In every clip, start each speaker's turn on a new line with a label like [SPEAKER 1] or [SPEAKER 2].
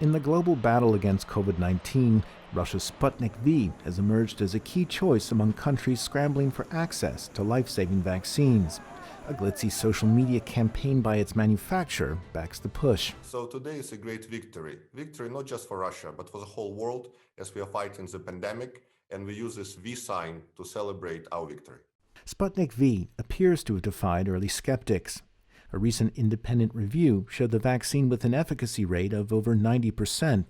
[SPEAKER 1] In the global battle against COVID-19, Russia's Sputnik V has emerged as a key choice among countries scrambling for access to life-saving vaccines. A glitzy social media campaign by its manufacturer backs the push.
[SPEAKER 2] So today is a great victory. Victory not just for Russia, but for the whole world as we are fighting the pandemic, and we use this V sign to celebrate our victory.
[SPEAKER 1] Sputnik V appears to have defied early skeptics. A recent independent review showed the vaccine with an efficacy rate of over 90%.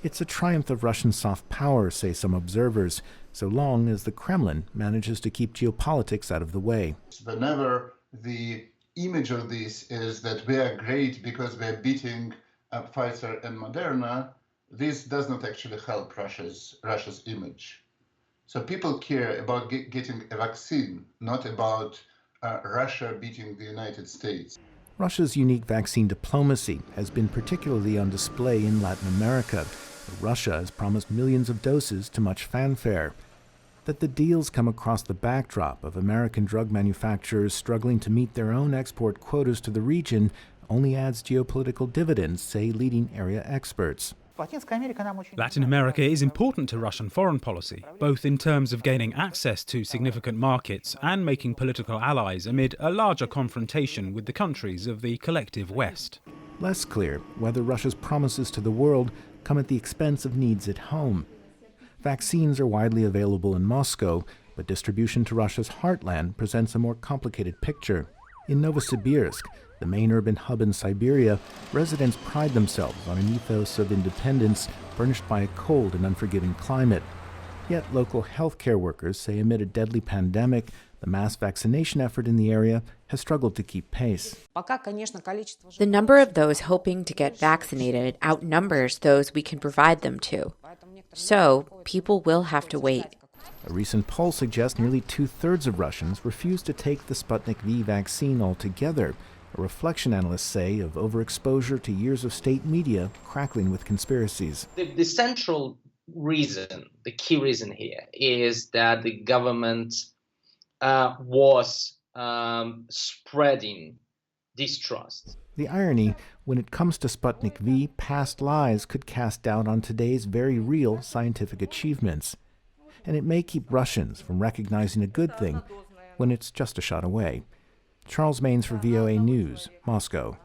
[SPEAKER 1] It's a triumph of Russian soft power, say some observers, so long as the Kremlin manages to keep geopolitics out of the way.
[SPEAKER 3] Whenever the image of this is that we are great because we are beating Pfizer and Moderna, this does not actually help Russia's image. So people care about getting a vaccine, not about Russia beating the United States.
[SPEAKER 1] Russia's unique vaccine diplomacy has been particularly on display in Latin America. Russia has promised millions of doses to much fanfare. That the deals come across the backdrop of American drug manufacturers struggling to meet their own export quotas to the region only adds geopolitical dividends, say leading area experts.
[SPEAKER 4] Latin America is important to Russian foreign policy, both in terms of gaining access to significant markets and making political allies amid a larger confrontation with the countries of the collective West.
[SPEAKER 1] Less clear whether Russia's promises to the world come at the expense of needs at home. Vaccines are widely available in Moscow, but distribution to Russia's heartland presents a more complicated picture. In Novosibirsk, the main urban hub in Siberia, residents pride themselves on an ethos of independence furnished by a cold and unforgiving climate. Yet local healthcare workers say amid a deadly pandemic, the mass vaccination effort in the area has struggled to keep pace.
[SPEAKER 5] The number of those hoping to get vaccinated outnumbers those we can provide them to. So, people will have to wait.
[SPEAKER 1] A recent poll suggests nearly two-thirds of Russians refuse to take the Sputnik V vaccine altogether, a reflection, analysts say, of overexposure to years of state media crackling with conspiracies.
[SPEAKER 6] The central reason, the key reason here, is that the government was spreading distrust.
[SPEAKER 1] The irony, when it comes to Sputnik V, past lies could cast doubt on today's very real scientific achievements. And it may keep Russians from recognizing a good thing when it's just a shot away. Charles Maines for VOA News, Moscow.